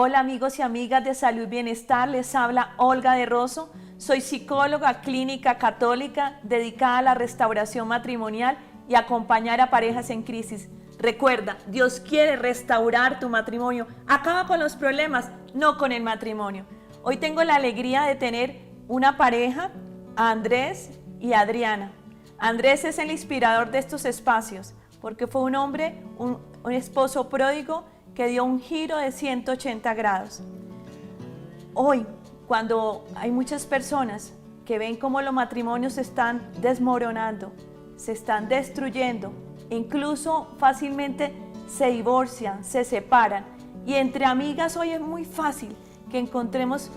Hola amigos y amigas de Salud y Bienestar, les habla Olga de Rosso. Soy psicóloga clínica católica dedicada a la restauración matrimonial y acompañar a parejas en crisis. Recuerda, Dios quiere restaurar tu matrimonio. Acaba con los problemas, no con el matrimonio. Hoy tengo la alegría de tener una pareja, a Andrés y Adriana. Andrés es el inspirador de estos espacios porque fue un hombre, un esposo pródigo que dio un giro de 180 grados. Hoy, cuando hay muchas personas que ven cómo los matrimonios se están desmoronando, se están destruyendo, incluso fácilmente se divorcian, se separan, y entre amigas hoy es muy fácil que encontremos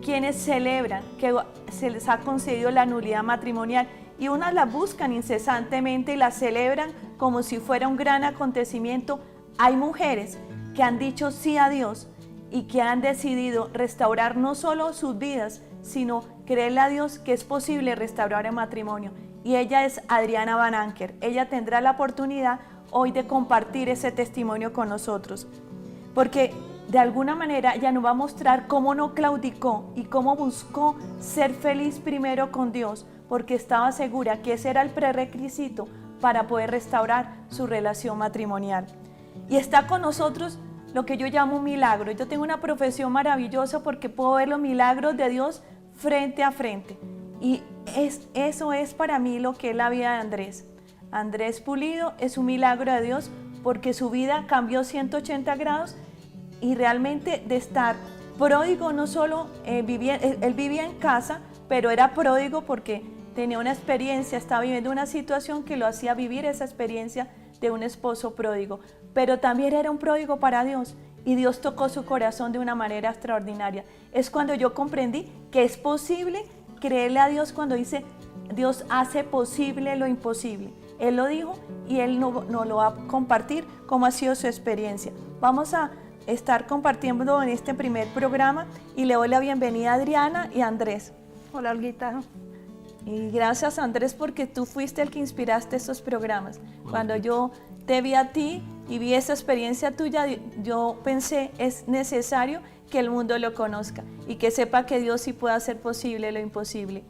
quienes celebran que se les ha concedido la nulidad matrimonial, y unas la buscan incesantemente y la celebran como si fuera un gran acontecimiento. Hay mujeres que han dicho sí a Dios y que han decidido restaurar no solo sus vidas, sino creerle a Dios que es posible restaurar el matrimonio. Y ella es Adriana Van Anker. Ella tendrá la oportunidad hoy de compartir ese testimonio con nosotros, porque de alguna manera ella nos va a mostrar cómo no claudicó y cómo buscó ser feliz primero con Dios, porque estaba segura que ese era el prerequisito para poder restaurar su relación matrimonial. Y está con nosotros lo que yo llamo un milagro. Yo tengo una profesión maravillosa porque puedo ver los milagros de Dios frente a frente. Y eso es para mí lo que es la vida de Andrés. Andrés Pulido es un milagro de Dios porque su vida cambió 180 grados y realmente de estar pródigo, no solo él vivía en casa, pero era pródigo porque tenía una experiencia, estaba viviendo una situación que lo hacía vivir esa experiencia de un esposo pródigo, pero también era un pródigo para Dios y Dios tocó su corazón de una manera extraordinaria. Es cuando yo comprendí que es posible creerle a Dios cuando dice Dios hace posible lo imposible. Él lo dijo y Él nos lo va a compartir cómo ha sido su experiencia. Vamos a estar compartiendo en este primer programa y le doy la bienvenida a Adriana y a Andrés. Hola, Olguita. Y gracias, Andrés, porque tú fuiste el que inspiraste estos programas. Cuando yo te vi a ti y vi esa experiencia tuya, yo pensé, es necesario que el mundo lo conozca y que sepa que Dios sí puede hacer posible lo imposible.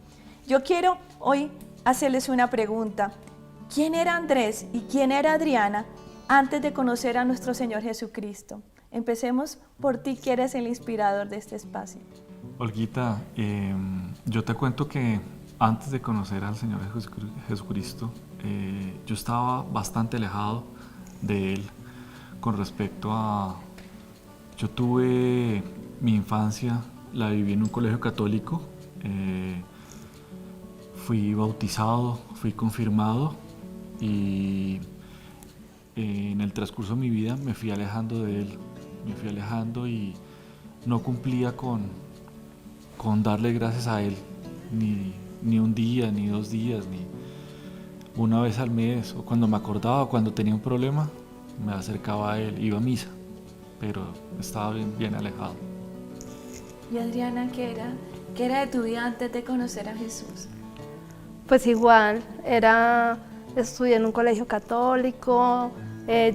Yo quiero hoy hacerles una pregunta. ¿Quién era Andrés y quién era Adriana antes de conocer a nuestro Señor Jesucristo? Empecemos por ti, que eres el inspirador de este espacio. Olguita, yo te cuento que antes de conocer al Señor Jesucristo, yo estaba bastante alejado de Él con respecto a... Yo tuve mi infancia, la viví en un colegio católico, fui bautizado, fui confirmado y en el transcurso de mi vida me fui alejando de Él, y no cumplía con darle gracias a Él, ni un día, ni 2 días, ni una vez al mes, o cuando me acordaba, cuando tenía un problema, me acercaba a Él, iba a misa, pero estaba bien alejado. ¿Y Adriana, qué era de tu vida antes de conocer a Jesús? Pues igual, estudié en un colegio católico,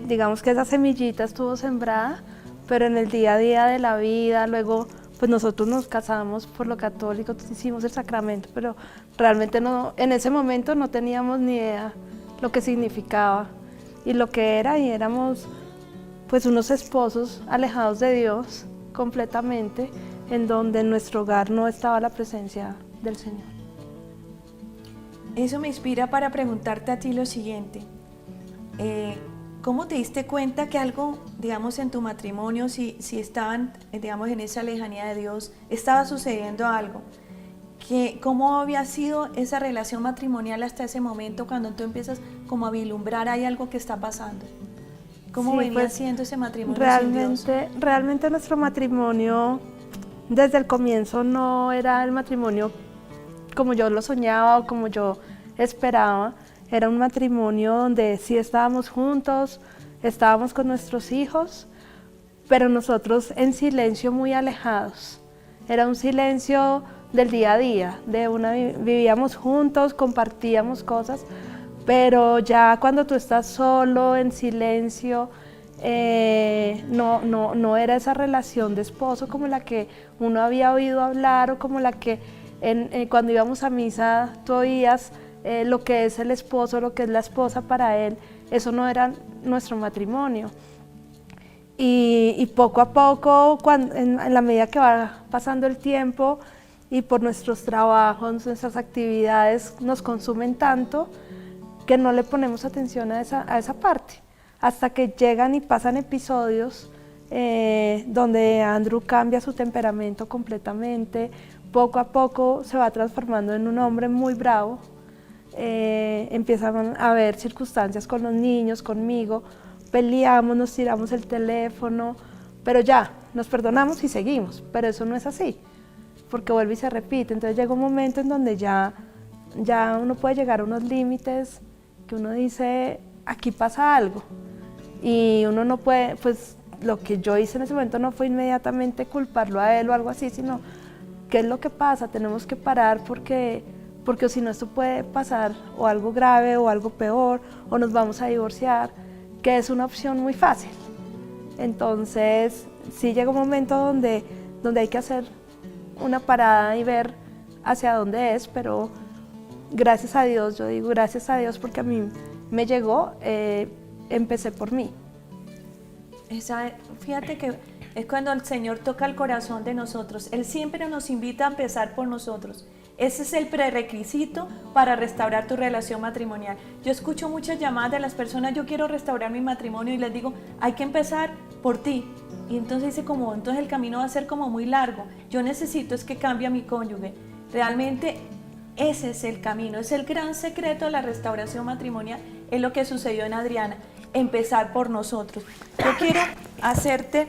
digamos que esa semillita estuvo sembrada, pero en el día a día de la vida, luego pues nosotros nos casamos por lo católico, hicimos el sacramento, pero realmente no, en ese momento no teníamos ni idea lo que significaba y lo que era, y éramos pues unos esposos alejados de Dios completamente, en donde en nuestro hogar no estaba la presencia del Señor. Eso me inspira para preguntarte a ti lo siguiente. ¿Cómo te diste cuenta que algo, digamos, en tu matrimonio, si estaban, digamos, en esa lejanía de Dios, estaba sucediendo algo? ¿Cómo había sido esa relación matrimonial hasta ese momento, cuando tú empiezas como a vislumbrar hay algo que está pasando? ¿Cómo venía siendo ese matrimonio sin Dios? Realmente nuestro matrimonio desde el comienzo no era el matrimonio como yo lo soñaba o como yo esperaba. Era un matrimonio donde sí estábamos juntos, estábamos con nuestros hijos, pero nosotros en silencio, muy alejados. Era un silencio del día a día, vivíamos juntos, compartíamos cosas, pero ya cuando tú estás solo, en silencio, no era esa relación de esposo como la que uno había oído hablar o como la que cuando íbamos a misa tú oías lo que es el esposo, lo que es la esposa para él. Eso no era nuestro matrimonio. Y poco a poco, en la medida que va pasando el tiempo y por nuestros trabajos, nuestras actividades nos consumen tanto que no le ponemos atención a esa parte, hasta que llegan y pasan episodios donde Andrew cambia su temperamento completamente, poco a poco se va transformando en un hombre muy bravo, empiezan a haber circunstancias con los niños, conmigo, peleamos, nos tiramos el teléfono, pero ya, nos perdonamos y seguimos, pero eso no es así, porque vuelve y se repite. Entonces llega un momento en donde ya uno puede llegar a unos límites que uno dice, aquí pasa algo, y uno no puede, pues lo que yo hice en ese momento no fue inmediatamente culparlo a él o algo así, sino, ¿qué es lo que pasa? Tenemos que parar porque si no esto puede pasar o algo grave o algo peor, o nos vamos a divorciar, que es una opción muy fácil. Entonces, sí llega un momento donde hay que hacer una parada y ver hacia dónde es, pero gracias a Dios, yo digo gracias a Dios porque a mí me llegó, empecé por mí. Fíjate que es cuando el Señor toca el corazón de nosotros. Él siempre nos invita a empezar por nosotros. Ese es el prerequisito para restaurar tu relación matrimonial. Yo escucho muchas llamadas de las personas, yo quiero restaurar mi matrimonio, y les digo, hay que empezar por ti. Y entonces dice entonces el camino va a ser como muy largo. Yo necesito es que cambie a mi cónyuge. Realmente ese es el camino, es el gran secreto de la restauración matrimonial, es lo que sucedió en Adriana, empezar por nosotros. Yo quiero hacerte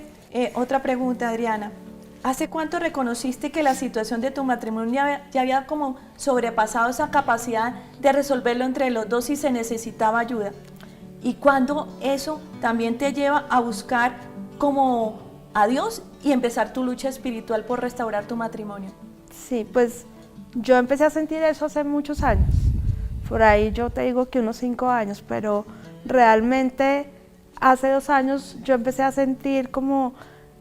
otra pregunta, Adriana. ¿Hace cuánto reconociste que la situación de tu matrimonio ya había como sobrepasado esa capacidad de resolverlo entre los dos y se necesitaba ayuda? ¿Y cuándo eso también te lleva a buscar como a Dios y empezar tu lucha espiritual por restaurar tu matrimonio? Sí, pues yo empecé a sentir eso hace muchos años. Por ahí yo te digo que unos 5 años, pero realmente hace 2 años yo empecé a sentir como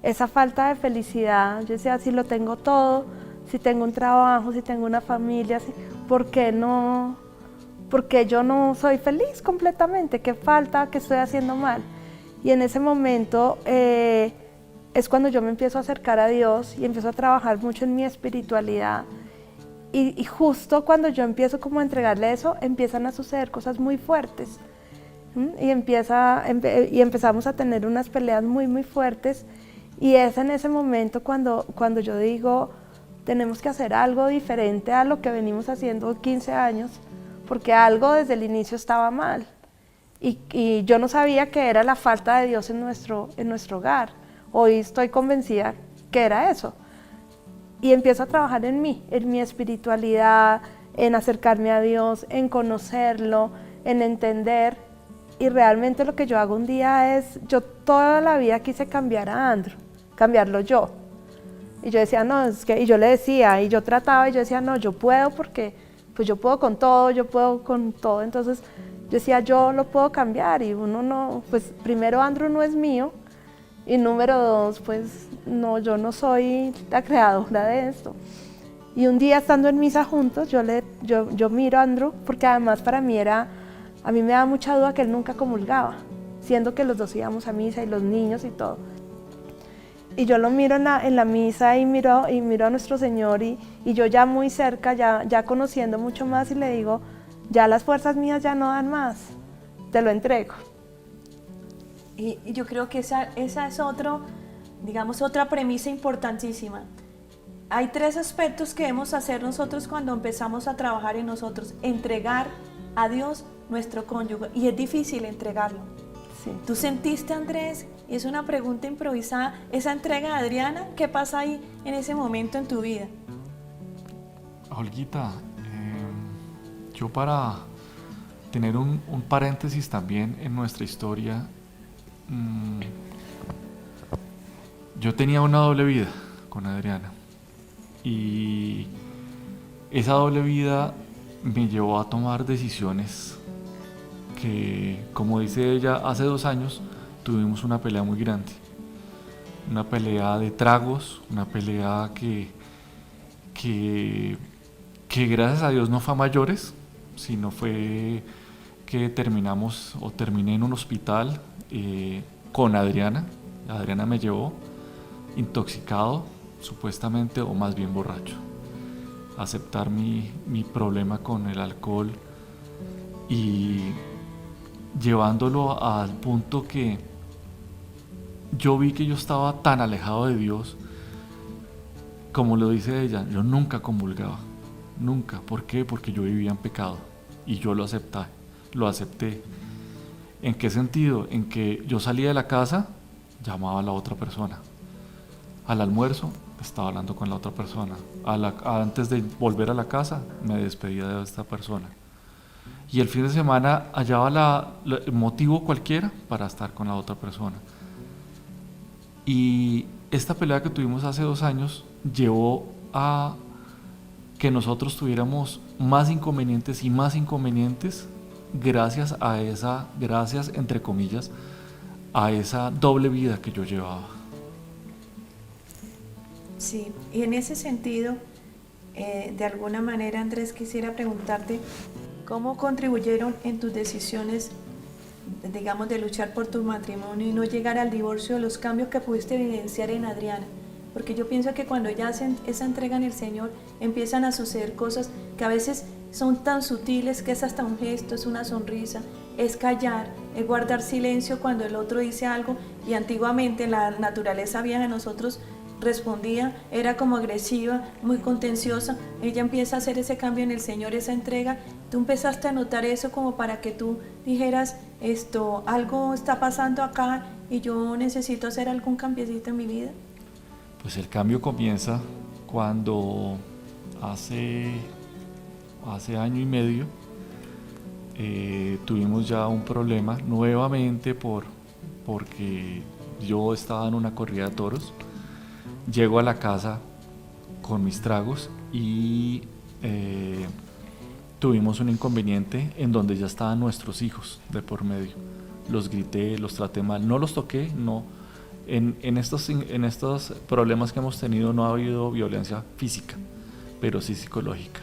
esa falta de felicidad. Yo decía, si lo tengo todo, si tengo un trabajo, si tengo una familia, ¿por qué yo no soy feliz completamente? ¿Qué falta? ¿Qué estoy haciendo mal? Y en ese momento es cuando yo me empiezo a acercar a Dios y empiezo a trabajar mucho en mi espiritualidad. Y justo cuando yo empiezo como a entregarle eso, empiezan a suceder cosas muy fuertes. Y empezamos a tener unas peleas muy, muy fuertes. Y es en ese momento cuando yo digo, tenemos que hacer algo diferente a lo que venimos haciendo 15 años, porque algo desde el inicio estaba mal. Y yo no sabía que era la falta de Dios en nuestro hogar. Hoy estoy convencida que era eso. Y empiezo a trabajar en mí, en mi espiritualidad, en acercarme a Dios, en conocerlo, en entender. Y realmente lo que yo hago un día es, yo toda la vida quise cambiar a Andrew, cambiarlo yo. Y yo decía, no, y yo le decía, y yo trataba, y yo decía, no, yo puedo porque pues yo puedo con todo, yo puedo con todo. Entonces yo decía, yo lo puedo cambiar, y uno no, pues primero Andrew no es mío, y número 2, pues no, yo no soy la creadora de esto. Y un día estando en misa juntos, yo miro a Andrew, porque además para mí a mí me da mucha duda que él nunca comulgaba, siendo que los dos íbamos a misa y los niños y todo. Y yo lo miro en la misa y miro a nuestro Señor y yo ya muy cerca, ya conociendo mucho más, y le digo, ya las fuerzas mías ya no dan más, te lo entrego. Y yo creo que esa es otra premisa importantísima. Hay 3 aspectos que debemos hacer nosotros cuando empezamos a trabajar en nosotros. Entregar a Dios nuestro cónyuge, y es difícil entregarlo. Sí. ¿Tú sentiste, Andrés? Y es una pregunta improvisada, esa entrega de Adriana, ¿qué pasa ahí en ese momento en tu vida? Olguita, yo para tener un paréntesis también en nuestra historia, yo tenía una doble vida con Adriana, y esa doble vida me llevó a tomar decisiones que, como dice ella, hace 2 años tuvimos una pelea muy grande, una pelea de tragos, una pelea que gracias a Dios no fue a mayores, sino fue que terminé en un hospital con Adriana. Adriana me llevó intoxicado, supuestamente, o más bien borracho. Aceptar mi problema con el alcohol y llevándolo al punto que yo vi que yo estaba tan alejado de Dios, como lo dice ella, yo nunca comulgaba, nunca. ¿Por qué? Porque yo vivía en pecado y yo lo acepté. ¿En qué sentido? En que yo salía de la casa, llamaba a la otra persona. Al almuerzo, estaba hablando con la otra persona. Antes de volver a la casa, me despedía de esta persona. Y el fin de semana hallaba el motivo cualquiera para estar con la otra persona. Y esta pelea que tuvimos hace 2 años llevó a que nosotros tuviéramos más inconvenientes y más inconvenientes gracias entre comillas, a esa doble vida que yo llevaba. Sí, y en ese sentido, de alguna manera, Andrés, quisiera preguntarte, ¿cómo contribuyeron en tus decisiones, digamos, de luchar por tu matrimonio y no llegar al divorcio, los cambios que pudiste evidenciar en Adriana? Porque yo pienso que cuando ya hacen esa entrega en el Señor, empiezan a suceder cosas que a veces son tan sutiles que es hasta un gesto, es una sonrisa, es callar, es guardar silencio cuando el otro dice algo, y antiguamente la naturaleza vieja de nosotros respondía, era como agresiva, muy contenciosa. Ella empieza a hacer ese cambio en el Señor, esa entrega. Tú empezaste a notar eso como para que tú dijeras, algo está pasando acá y yo necesito hacer algún cambiecito en mi vida. Pues el cambio comienza cuando hace 1 año y medio tuvimos ya un problema nuevamente porque yo estaba en una corrida de toros. Llego a la casa con mis tragos y tuvimos un inconveniente en donde ya estaban nuestros hijos de por medio. Los grité, los traté mal, no los toqué, no. En estos problemas que hemos tenido no ha habido violencia física, pero sí psicológica.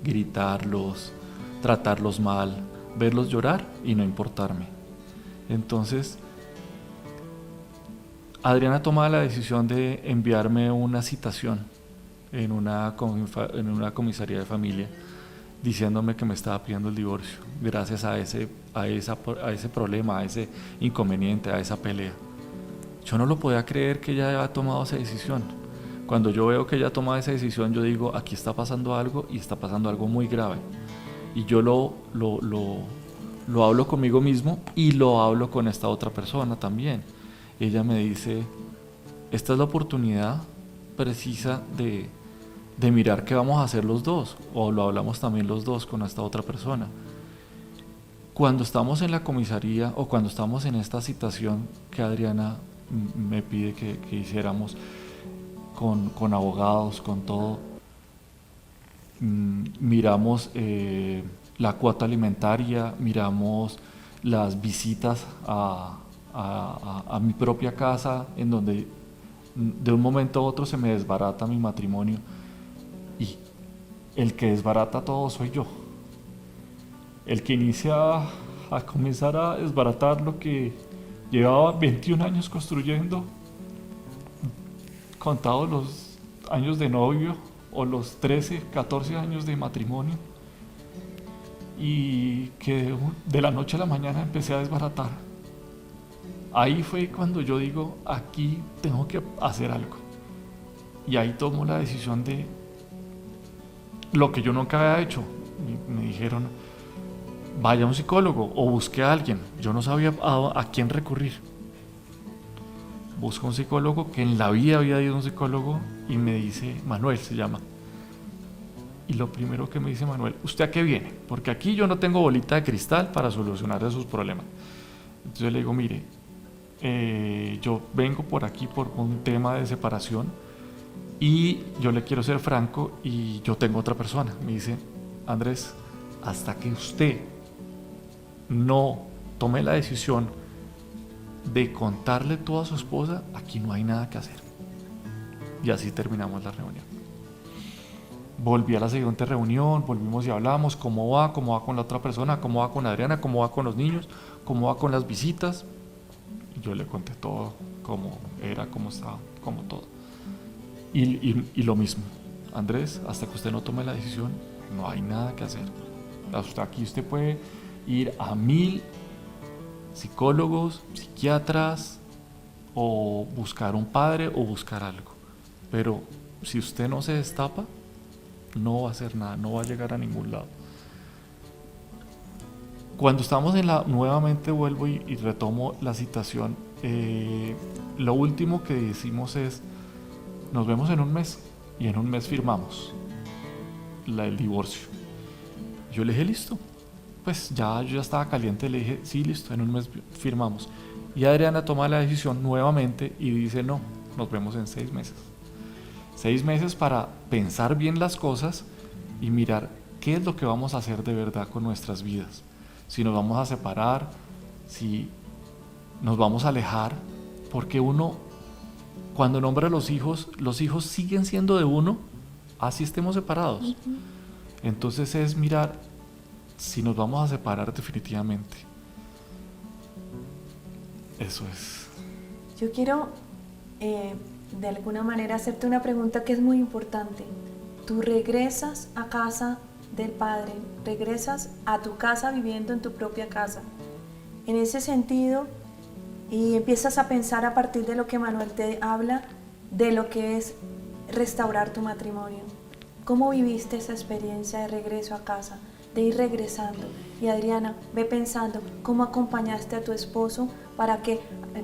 Gritarlos, tratarlos mal, verlos llorar y no importarme. Entonces, Adriana toma la decisión de enviarme una citación en una comisaría de familia diciéndome que me estaba pidiendo el divorcio gracias a ese problema, a ese inconveniente, a esa pelea. Yo no lo podía creer que ella haya tomado esa decisión. Cuando yo veo que ella toma esa decisión, yo digo, aquí está pasando algo y está pasando algo muy grave. Y yo lo hablo conmigo mismo y lo hablo con esta otra persona también. Ella me dice, esta es la oportunidad precisa de mirar qué vamos a hacer los dos, o lo hablamos también los dos con esta otra persona. Cuando estamos en la comisaría o cuando estamos en esta citación que Adriana me pide que hiciéramos con abogados, con todo, miramos la cuota alimentaria, miramos las visitas a mi propia casa, en donde de un momento a otro se me desbarata mi matrimonio y el que desbarata todo soy yo. El que inicia a comenzar a desbaratar lo que llevaba 21 años construyendo, contados los años de novio o los 13, 14 años de matrimonio, y que de la noche a la mañana empecé a desbaratar. Ahí fue cuando yo digo, aquí tengo que hacer algo. Y ahí tomo la decisión de lo que yo nunca había hecho. Me dijeron, vaya a un psicólogo o busque a alguien. Yo no sabía a quién recurrir. Busco un psicólogo que en la vida había ido a un psicólogo y me dice, Manuel se llama. Y lo primero que me dice Manuel, ¿usted a qué viene? Porque aquí yo no tengo bolita de cristal para solucionar esos problemas. Entonces le digo, mire, yo vengo por aquí por un tema de separación y yo le quiero ser franco y yo tengo otra persona. Me dice, Andrés, hasta que usted no tome la decisión de contarle todo a su esposa, aquí no hay nada que hacer. Y así terminamos la reunión. Volví a la siguiente reunión, volvimos y hablamos cómo va con la otra persona, cómo va con Adriana, cómo va con los niños, cómo va con las visitas. Y yo le conté todo, cómo era, cómo estaba, cómo todo. Y lo mismo, Andrés, hasta que usted no tome la decisión, no hay nada que hacer. Hasta aquí usted puede ir a 1000 psicólogos, psiquiatras, o buscar un padre o buscar algo. Pero si usted no se destapa, no va a hacer nada, no va a llegar a ningún lado. Cuando estamos nuevamente vuelvo y retomo la citación, lo último que decimos es, nos vemos en un mes, y en un mes firmamos el divorcio. Yo le dije, listo, pues yo ya estaba caliente, le dije, sí, listo, en un mes firmamos. Y Adriana toma la decisión nuevamente y dice, no, nos vemos en 6 meses. 6 meses para pensar bien las cosas y mirar qué es lo que vamos a hacer de verdad con nuestras vidas. Si nos vamos a separar, si nos vamos a alejar, porque uno, cuando nombra a los hijos siguen siendo de uno, así estemos separados. Entonces es mirar si nos vamos a separar definitivamente. Eso es. Yo quiero de alguna manera hacerte una pregunta que es muy importante. Tú regresas a casa del Padre, regresas a tu casa viviendo en tu propia casa. En ese sentido, y empiezas a pensar a partir de lo que Manuel te habla, de lo que es restaurar tu matrimonio. ¿Cómo viviste esa experiencia de regreso a casa, de ir regresando? Y Adriana, ve pensando cómo acompañaste a tu esposo para que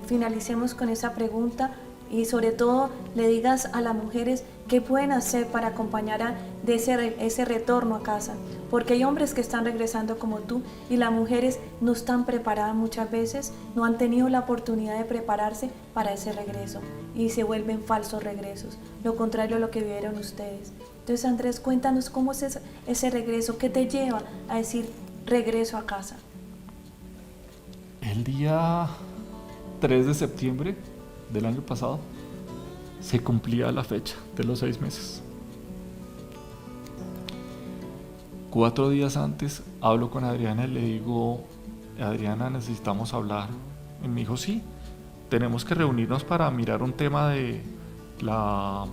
finalicemos con esa pregunta y sobre todo le digas a las mujeres qué pueden hacer para acompañar de ese retorno a casa, porque hay hombres que están regresando como tú y las mujeres no están preparadas muchas veces, no han tenido la oportunidad de prepararse para ese regreso y se vuelven falsos regresos, lo contrario a lo que vivieron ustedes. Entonces, Andrés, cuéntanos cómo es ese regreso, qué te lleva a decir regreso a casa. El día 3 de septiembre del año pasado se cumplía la fecha de los 6 meses. 4 días antes hablo con Adriana y le digo, Adriana, necesitamos hablar. Y me dijo, sí, tenemos que reunirnos para mirar un tema de la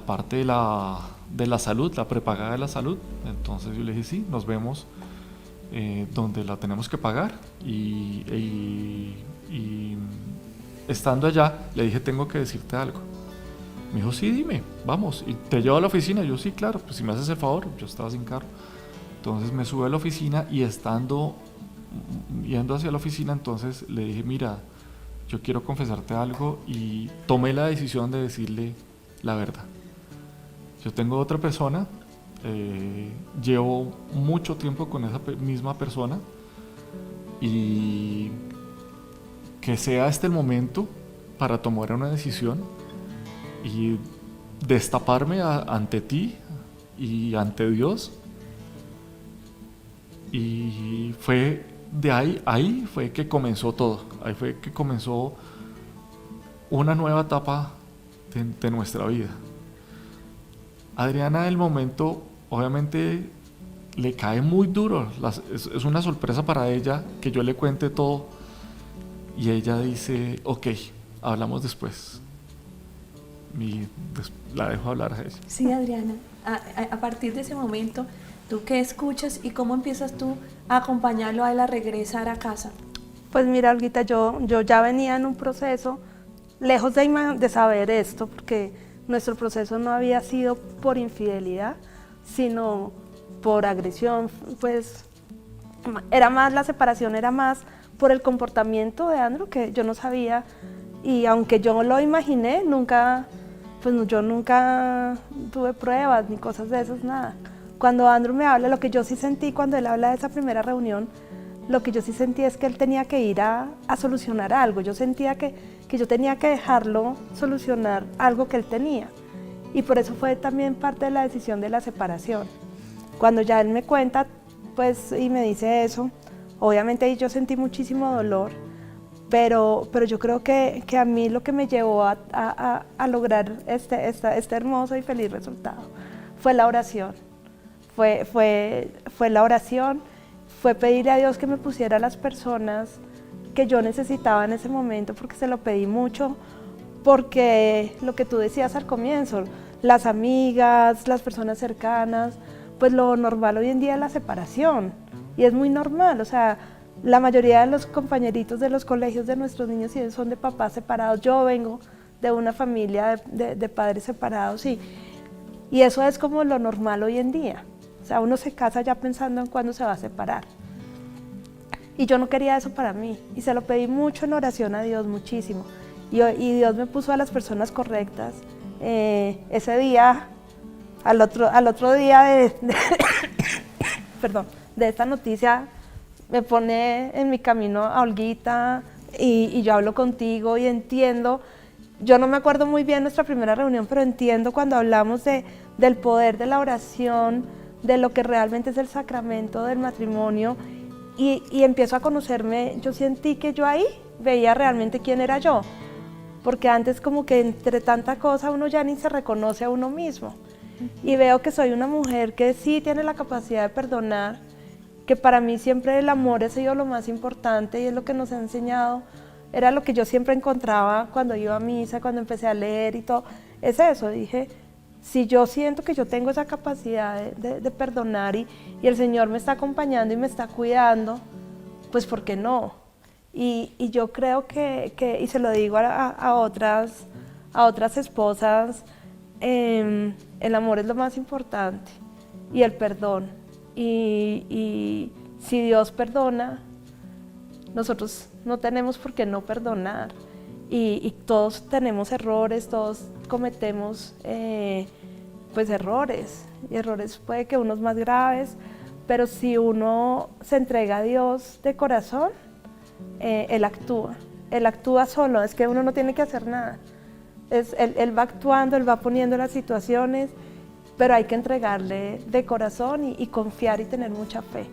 parte de la salud, la prepagada de la salud. Entonces yo le dije, sí, nos vemos donde la tenemos que pagar y estando allá le dije, tengo que decirte algo. Me dijo, sí, dime, vamos, y te llevo a la oficina. Yo, sí, claro, pues si me haces el favor. Yo estaba sin carro. Entonces me sube a la oficina y yendo hacia la oficina, entonces le dije, mira, yo quiero confesarte algo, y tomé la decisión de decirle la verdad. Yo tengo otra persona, llevo mucho tiempo con esa misma persona, y que sea este el momento para tomar una decisión y destaparme ante ti y ante Dios. Y fue de ahí fue que comenzó todo, ahí fue que comenzó una nueva etapa de nuestra vida. Adriana, en el momento, obviamente le cae muy duro, es una sorpresa para ella que yo le cuente todo, y ella dice, ok, hablamos después. Y la dejo hablar a ella. Sí, Adriana, a partir de ese momento, ¿tú qué escuchas y cómo empiezas tú a acompañarlo a él a regresar a casa? Pues mira, Olguita, yo ya venía en un proceso, lejos de saber esto, porque nuestro proceso no había sido por infidelidad, sino por agresión. Pues era más, la separación era más por el comportamiento de Andrew, que yo no sabía, y aunque yo lo imaginé, yo nunca tuve pruebas ni cosas de esas, nada. Cuando Andrew me habla, lo que yo sí sentí cuando él habla de esa primera reunión, lo que yo sí sentí es que él tenía que ir a solucionar algo. Yo sentía que yo tenía que dejarlo solucionar algo que él tenía. Y por eso fue también parte de la decisión de la separación. Cuando ya él me cuenta, pues, y me dice eso, obviamente ahí yo sentí muchísimo dolor, pero yo creo que a mí lo que me llevó a lograr este hermoso y feliz resultado fue la oración. Fue la oración, fue pedirle a Dios que me pusiera las personas que yo necesitaba en ese momento, porque se lo pedí mucho, porque lo que tú decías al comienzo, las amigas, las personas cercanas, pues lo normal hoy en día es la separación, y es muy normal, o sea, la mayoría de los compañeritos de los colegios de nuestros niños son de papás separados. Yo vengo de una familia de padres separados y eso es como lo normal hoy en día. O sea, uno se casa ya pensando en cuándo se va a separar. Y yo no quería eso para mí y se lo pedí mucho en oración a Dios, muchísimo. Y Dios me puso a las personas correctas. Ese día, al otro día perdón, de esta noticia, me pone en mi camino a Olguita y yo hablo contigo y entiendo, yo no me acuerdo muy bien nuestra primera reunión, pero entiendo cuando hablamos del poder de la oración, de lo que realmente es el sacramento del matrimonio y empiezo a conocerme. Yo sentí que yo ahí veía realmente quién era yo, porque antes como que entre tanta cosa uno ya ni se reconoce a uno mismo y veo que soy una mujer que sí tiene la capacidad de perdonar, que para mí siempre el amor ha sido lo más importante y es lo que nos ha enseñado, era lo que yo siempre encontraba cuando iba a misa, cuando empecé a leer y todo, es eso. Dije, si yo siento que yo tengo esa capacidad de perdonar y el Señor me está acompañando y me está cuidando, pues ¿por qué no? Y yo creo que y se lo digo a otras esposas, el amor es lo más importante y el perdón. Y si Dios perdona, nosotros no tenemos por qué no perdonar. Y todos tenemos errores, todos cometemos pues errores. Y errores puede que unos más graves, pero si uno se entrega a Dios de corazón, Él actúa solo, es que uno no tiene que hacer nada. Él va actuando, Él va poniendo las situaciones, pero hay que entregarle de corazón y confiar y tener mucha fe.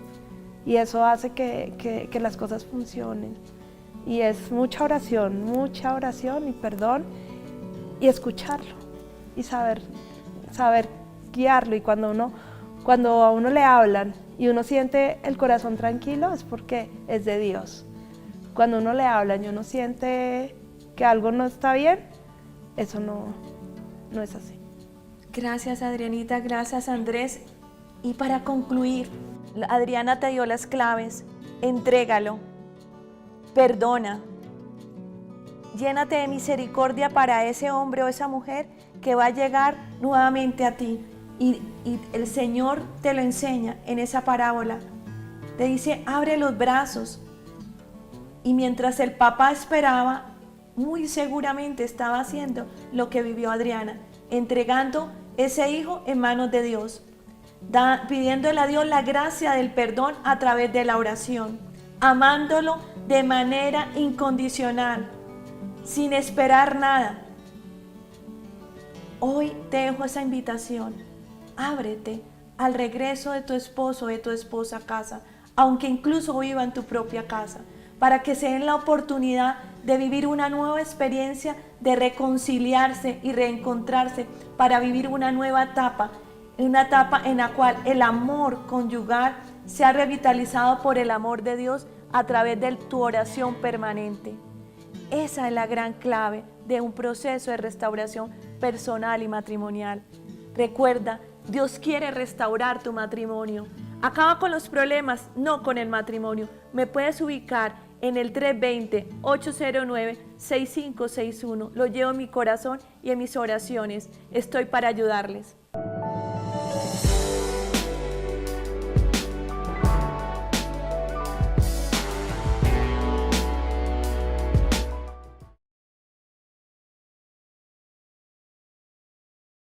Y eso hace que las cosas funcionen. Y es mucha oración y perdón y escucharlo y saber guiarlo. Y cuando a uno le hablan y uno siente el corazón tranquilo es porque es de Dios. Cuando uno le hablan y uno siente que algo no está bien, eso no es así. Gracias, Adrianita, gracias, Andrés. Y para concluir, Adriana te dio las claves. Entrégalo, perdona, llénate de misericordia para ese hombre o esa mujer que va a llegar nuevamente a ti. Y el Señor te lo enseña en esa parábola. Te dice, abre los brazos. Y mientras el papá esperaba, muy seguramente estaba haciendo lo que vivió Adriana, entregando ese hijo en manos de Dios, pidiéndole a Dios la gracia del perdón a través de la oración, amándolo de manera incondicional, sin esperar nada. Hoy te dejo esa invitación, ábrete al regreso de tu esposo o de tu esposa a casa, aunque incluso viva en tu propia casa, para que se den la oportunidad de vivir una nueva experiencia, de reconciliarse y reencontrarse para vivir una nueva etapa en la cual el amor conyugal sea revitalizado por el amor de Dios a través de tu oración permanente. Esa es la gran clave de un proceso de restauración personal y matrimonial. Recuerda, Dios quiere restaurar tu matrimonio. Acaba con los problemas, no con el matrimonio. Me puedes ubicar en el 320-809-6561. Lo llevo en mi corazón y en mis oraciones. Estoy para ayudarles.